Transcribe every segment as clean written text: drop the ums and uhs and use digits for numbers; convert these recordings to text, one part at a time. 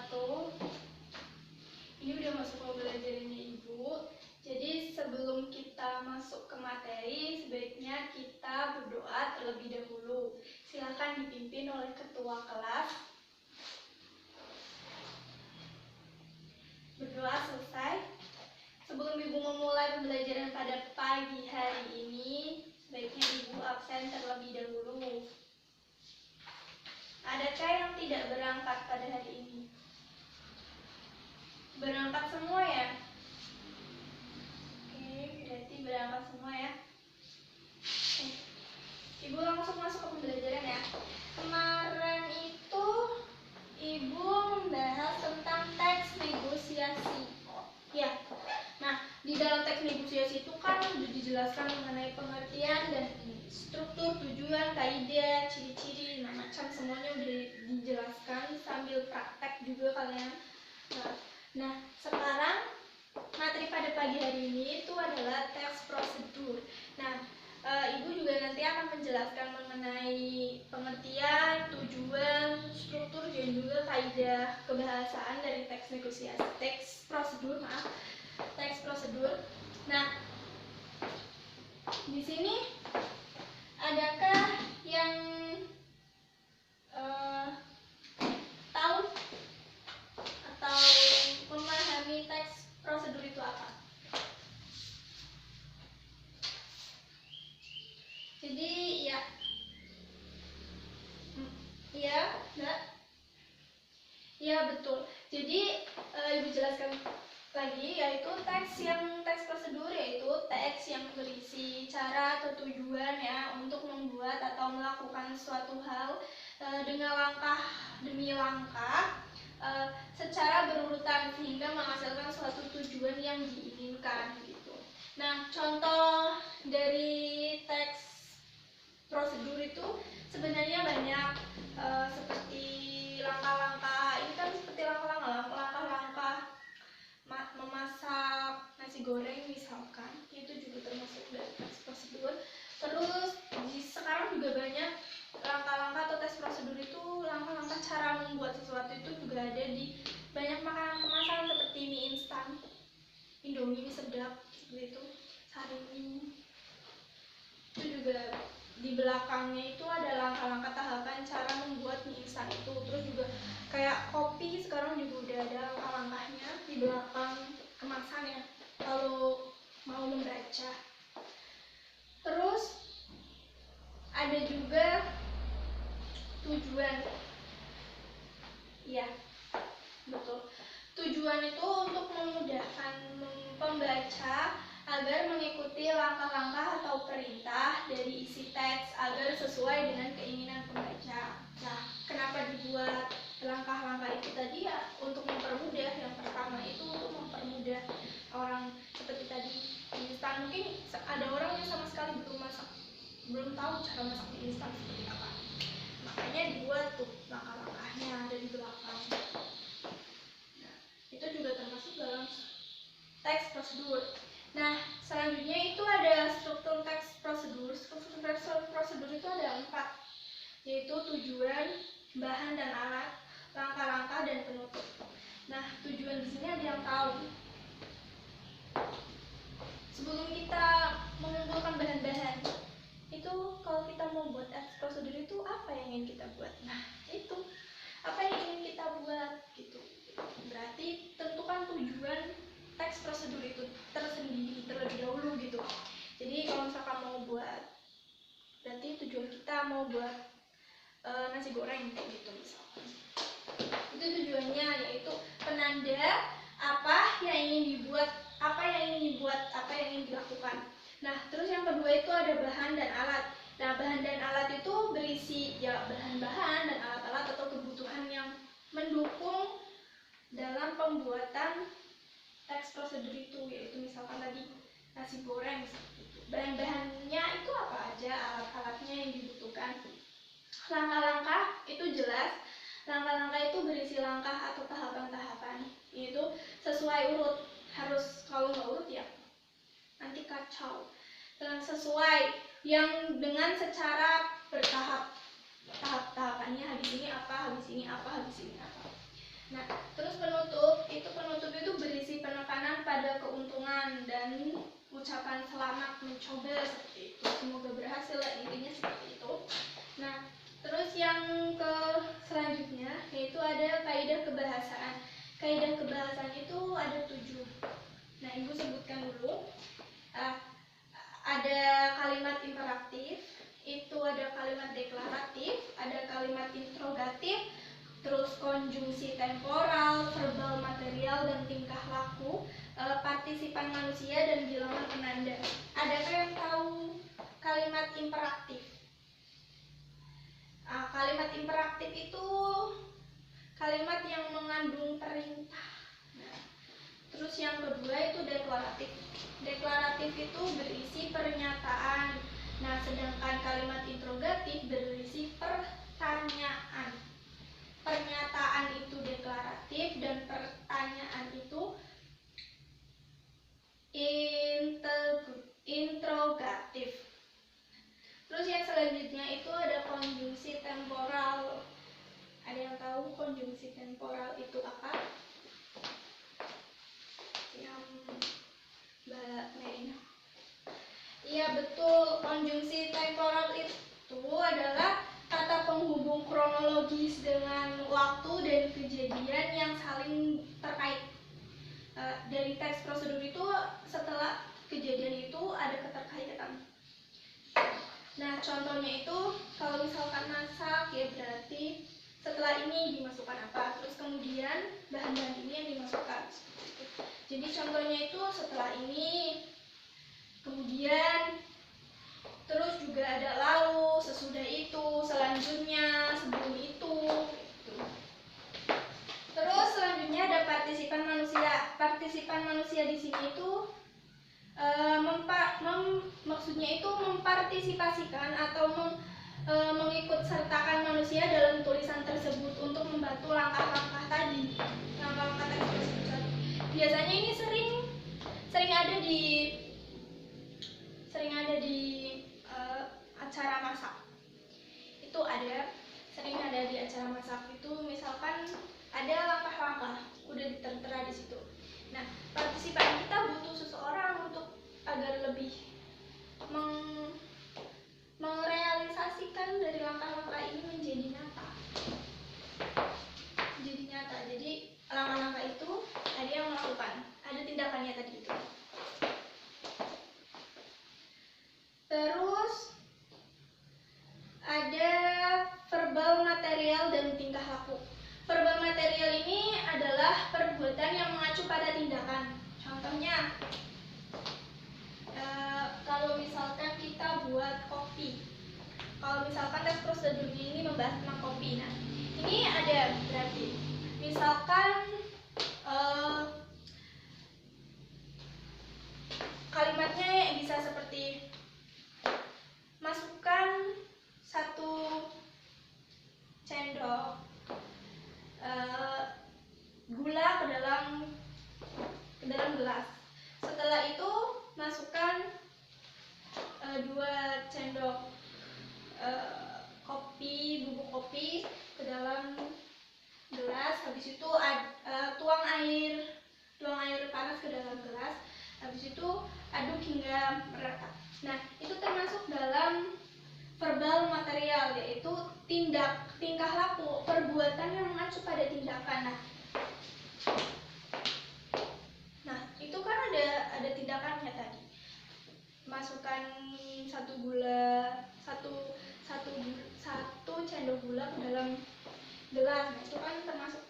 wabarakatuh. Ini udah masuk pembelajarannya Ibu. Jadi sebelum kita masuk ke materi, sebaiknya kita berdoa terlebih dahulu. Silakan dipimpin oleh ketua kelas. Berdoa selesai. Sebelum Ibu memulai pembelajaran pada pagi hari ini, sebaiknya Ibu absen terlebih dahulu. Adakah yang tidak berangkat pada hari ini? Berangkat semua ya? Oke, berarti berangkat semua ya. Ibu langsung masuk ke pembelajaran ya. Kemarin itu Ibu membahas tentang teks negosiasi. Ya. Nah, di dalam teks negosiasi itu kan sudah dijelaskan mengenai pengertian dan struktur, tujuan, kaidah, ciri-ciri, macam semuanya udah dijelaskan sambil praktek juga kalian. Nah, sekarang materi pada pagi hari ini itu adalah teks prosedur. Nah, Ibu juga nanti akan menjelaskan mengenai pengertian, tujuan, struktur, dan juga kaidah kebahasaan dari teks negosiasi, teks prosedur. Nah, di sini adakah yang tahu atau memahami teks prosedur itu apa? Jadi enggak? Ya, betul. Jadi Ibu jelaskan lagi, yaitu teks prosedur yaitu teks yang berisi cara atau tujuan ya untuk membuat atau melakukan suatu hal dengan langkah demi langkah secara berurutan sehingga menghasilkan suatu tujuan yang diinginkan gitu. Nah, contoh dari teks prosedur itu sebenarnya banyak, seperti langkah-langkah, ini kan seperti langkah-langkah memasak nasi goreng misalkan, itu juga termasuk dari teks prosedur. Terus sekarang juga banyak langkah-langkah atau tes prosedur itu, langkah-langkah cara membuat sesuatu itu juga ada di banyak makanan kemasan seperti mie instan, Indomie, mie sedap seperti itu, Sarimi. Itu juga di belakangnya itu ada langkah-langkah tahapan cara membuat mie instan itu. Terus juga kayak kopi sekarang juga udah ada langkah-langkahnya di belakang kemasan ya, kalau mau membaca. Terus ada juga tujuan. Ya, betul. Tujuan itu untuk memudahkan pembaca agar mengikuti langkah-langkah atau perintah dari isi teks agar sesuai dengan keinginan pembaca. Nah, kenapa dibuat langkah-langkah itu tadi ya? Untuk mempermudah. Yang pertama itu untuk mempermudah orang, seperti tadi mie instan. Mungkin ada orang yang sama sekali belum tahu cara masak mie instan seperti apa. Makanya dibuat tuh langkah-langkahnya ada di belakang. Nah, itu juga termasuk dalam teks prosedur. Nah, selanjutnya itu ada struktur teks prosedur. Struktur teks prosedur itu ada 4, yaitu tujuan, bahan dan alat, langkah-langkah, dan penutup. Nah, tujuan di sini ada yang tahu? Sebelum kita mengumpulkan bahan-bahan, itu kalau kita mau buat teks prosedur itu apa yang ingin kita buat? Nah, itu apa yang ingin kita buat gitu. Berarti tentukan tujuan teks prosedur itu tersendiri terlebih dahulu gitu. Jadi kalau misalkan mau buat, berarti tujuan kita mau buat nasi goreng gitu misalkan. Itu tujuannya, yaitu penanda apa yang ingin dibuat, apa yang ingin dilakukan. Nah, terus yang kedua itu ada bahan dan alat. Nah, bahan dan alat itu berisi ya bahan-bahan dan alat-alat atau kebutuhan yang mendukung dalam pembuatan teks prosedur itu, yaitu misalkan tadi nasi goreng. Bahan-bahannya itu apa aja, alat-alatnya yang dibutuhkan. Langkah-langkah itu jelas. Langkah-langkah itu berisi langkah atau tahapan-tahapan, yaitu sesuai urut. Harus, kalau nggak urut ya nanti kacau. Dan sesuai yang dengan secara bertahap. Tahap-tahapannya habis ini apa, habis ini apa, habis ini apa. Nah, itu penutup itu berisi penekanan pada keuntungan dan ucapan selamat mencoba seperti itu. Semoga berhasil lah, intinya seperti itu. Nah, terus yang ke selanjutnya yaitu ada kaidah kebahasaan. Kaidah kebahasaan itu ada 7. Nah, Ibu sebutkan dulu. Ada kalimat imperatif, itu ada kalimat deklaratif, ada kalimat interrogatif, terus konjungsi temporal, verbal material dan tingkah laku, partisipan manusia dan bilangan penanda. Adakah yang tahu kalimat imperatif? Kalimat imperatif itu kalimat yang mengandung perintah. Nah, terus yang kedua itu deklaratif. Deklaratif itu berisi pernyataan. Nah, sedangkan kalimat interrogatif berisi pertanyaan. Pernyataan itu deklaratif dan pertanyaan itu interrogatif. Terus yang selanjutnya itu ada konjungsi temporal. Ada yang tahu konjungsi temporal itu apa? Yang Mbak Merina. Iya betul, konjungsi temporal itu adalah kata penghubung kronologis dengan waktu dan kejadian yang saling terkait. Dari teks prosedur itu setelah kejadian itu ada keterkaitan. Nah, contohnya itu kalau misalkan masak ya berarti setelah ini dimasukkan apa, terus kemudian bahan-bahan ini yang dimasukkan. Jadi contohnya itu setelah ini, kemudian, terus juga ada lalu, sesudah itu, selanjutnya, sebelum itu. Gitu. Terus selanjutnya ada partisipan manusia. Partisipan manusia di sini itu maksudnya itu mempartisipasikan atau mengikut sertakan manusia dalam tulisan tersebut untuk membantu langkah-langkah tadi. Langkah-langkah tersebut. Biasanya ini sering ada di acara masak. Itu sering ada di acara masak itu, misalkan ada langkah-langkah udah tertera di situ. Nah, partisipan kita butuh seseorang untuk agar lebih merealisasikan dari langkah-langkah ini menjadi nyata. Jadi langkah-langkah itu ada yang melakukan, ada tindakannya tadi itu. Terus ada verbal material dan tingkah laku. Verbal material ini adalah perbuatan yang mengacu pada tindakan. Contohnya, kalau misalkan kita buat kopi, kalau misalkan tes prosedur ini membahas tentang kopi, nah ini ada berarti, misalkan kalimatnya bisa seperti masukkan 1 sendok gula ke dalam gelas. Setelah itu masukkan 2 sendok bubuk kopi ke dalam gelas. Habis itu tuang air panas ke dalam gelas. Habis itu aduk hingga merata. Nah, itu termasuk dalam verbal material, yaitu tingkah laku, perbuatan yang mengacu pada tindakan. Nah, itu kan ada tindakannya tadi. Masukkan 1 sendok gula ke dalam gelas. Nah, itu kan termasuk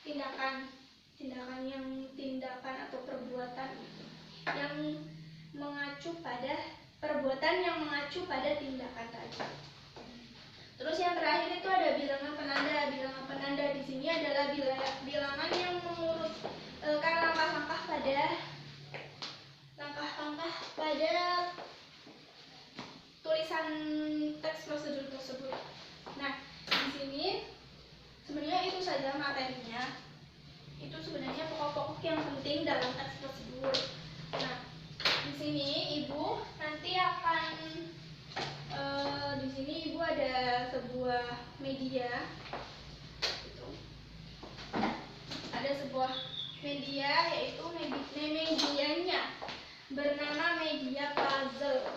tindakan atau perbuatan yang mengacu pada tindakan tadi. Terus yang terakhir itu ada bilangan penanda. Bilangan penanda di sini adalah bilangan yang mengurutkan langkah-langkah pada tulisan teks prosedur tersebut. Nah, di sini sebenarnya itu saja materinya. Itu sebenarnya pokok-pokok yang penting dalam teks prosedur. Nah, di sini Ibu nanti akan di sini Ibu ada sebuah media. Gitu. Ada sebuah media, yaitu medianya bernama media puzzle.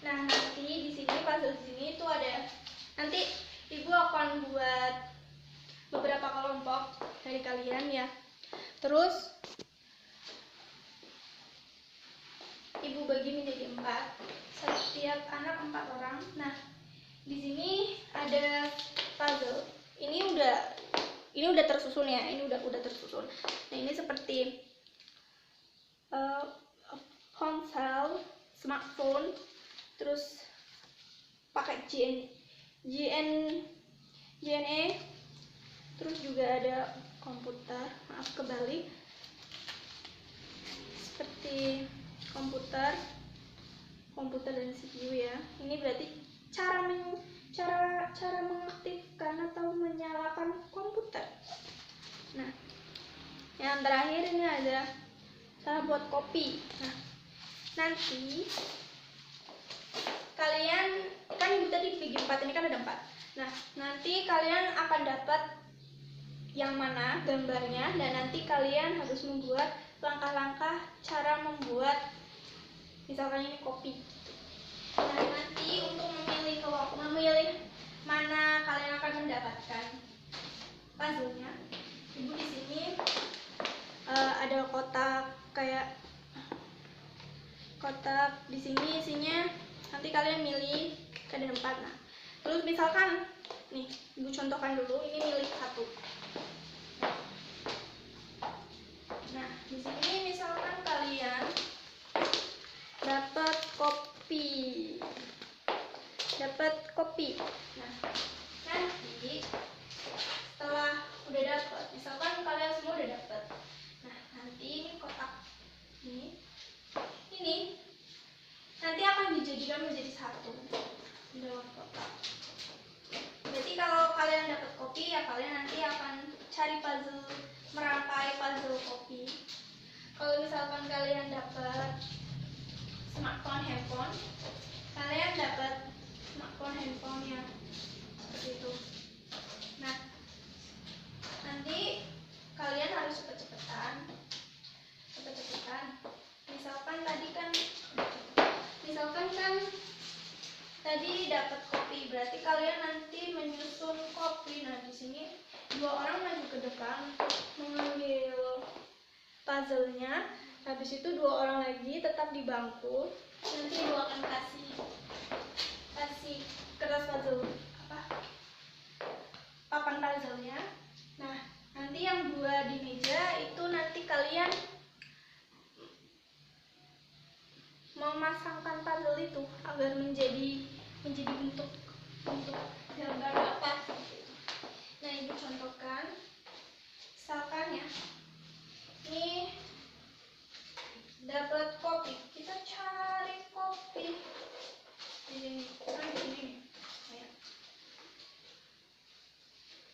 Nah, nanti di sini puzzle di sini itu ada, nanti ibu akan buat beberapa kelompok dari kalian ya. Terus ibu bagi menjadi 4, setiap anak 4 orang. Nah, di sini ada puzzle. Ini udah tersusun ya. Ini udah tersusun. Nah, ini seperti ponsel, smartphone, terus pakai JNE, terus juga ada komputer, maaf kebalik, seperti komputer dan CPU ya. Ini berarti cara mengaktifkan atau menyalakan komputer. Nah, yang terakhir ini ada cara buat kopi. Nah, nanti kalian kan tadi bagi 4, ini kan ada 4. Nah, nanti kalian akan dapat yang mana gambarnya, dan nanti kalian harus membuat langkah-langkah cara membuat misalkan ini kopi. Nah, nanti untuk memilih mana kalian akan mendapatkan puzzle-nya, ibu di sini ada kotak, kayak kotak di sini isinya, nanti kalian milih ada 4. Nah, terus misalkan nih, ibu contohkan dulu, ini milih 1. Nah, di sini misalkan kalian dapat kopi. Nah, nanti setelah udah dapat, misalkan kalian semua udah dapat. Nah, nanti ini kotak ini nanti akan dijadikan menjadi 1 dalam kotak. Berarti kalau kalian dapat kopi ya, kalian nanti akan cari puzzle, merangkai puzzle kopi. Kalau misalkan kalian dapat smartphone, handphone, kalian dapat smartphone, handphone ya, seperti itu. Nah, nanti kalian harus cepet-cepetan. Misalkan tadi dapat kopi, berarti kalian nanti menyusun kopi. Nah, di sini 2 orang maju ke depan untuk mengambil puzzle-nya. Habis itu 2 orang lagi tetap di bangku. Nanti ibu akan kasih kertas puzzle, papan puzzle-nya. Nah, nanti yang 2 di meja itu nanti kalian memasangkan puzzle itu agar menjadi bentuk gambar apa gitu. Nah, ibu contohkan, misalkan ya, ini dapat kopi, kita cari kopi di sini, ya.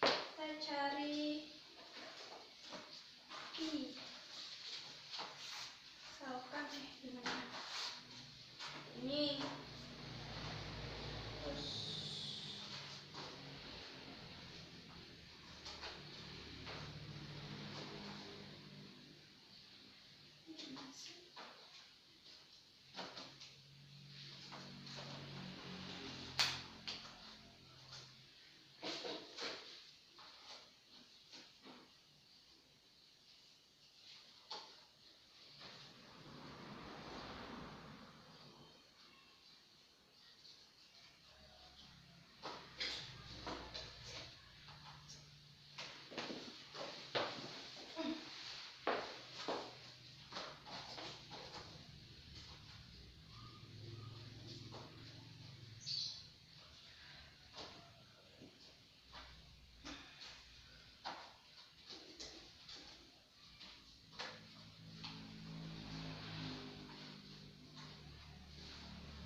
Kita cari kopi, misalkan gimana ini, terus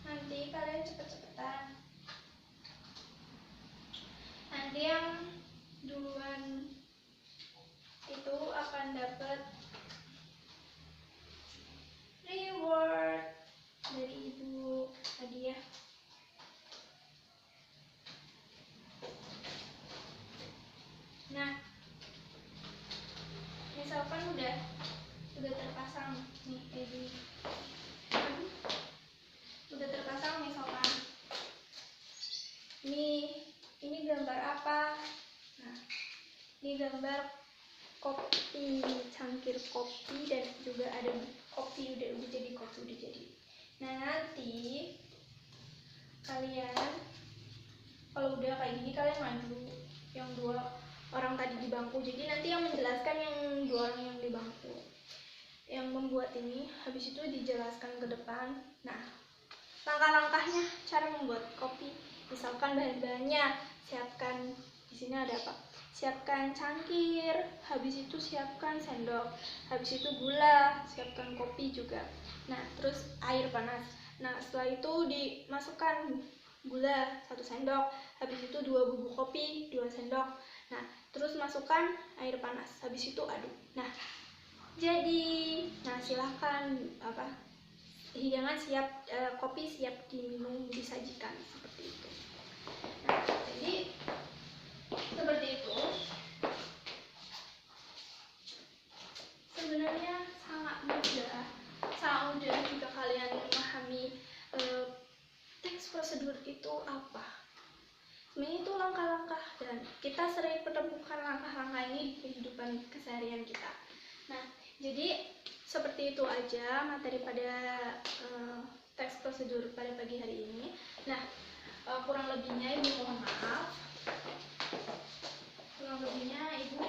nanti kalian cepet-cepetan. Nanti yang duluan itu akan dapat reward dari ibu hadiah. Nah, misalkan udah terpasang nih ini, udah terpasang misalkan ini gambar apa? Nah, ini gambar kopi, cangkir kopi, dan juga ada kopi udah jadi kopi udah jadi. Nah, nanti kalian kalau udah kayak gini kalian maju yang dua orang tadi di bangku. Jadi nanti yang menjelaskan yang dua orang yang di bangku yang membuat ini, habis itu dijelaskan ke depan. Nah, langkah-langkahnya cara membuat kopi, misalkan bahan-bahannya, siapkan di sini ada apa? Siapkan cangkir, habis itu siapkan sendok, habis itu gula, siapkan kopi juga. Nah, terus air panas. Nah, setelah itu dimasukkan gula 1 sendok, habis itu 2 bubuk kopi 2 sendok. Nah, terus masukkan air panas, habis itu aduk. Nah, jadi, nah silahkan hidangan siap, kopi siap diminum, disajikan seperti itu. Nah, jadi seperti itu. Sebenarnya sangat mudah jika kalian memahami teks prosedur itu apa. Sebenarnya itu langkah-langkah, dan kita sering menemukan langkah-langkah ini di kehidupan keseharian kita. Nah, jadi seperti itu aja materi pada teks prosedur pada pagi hari ini. Nah, kurang lebihnya Ibu mohon maaf. Kurang lebihnya Ibu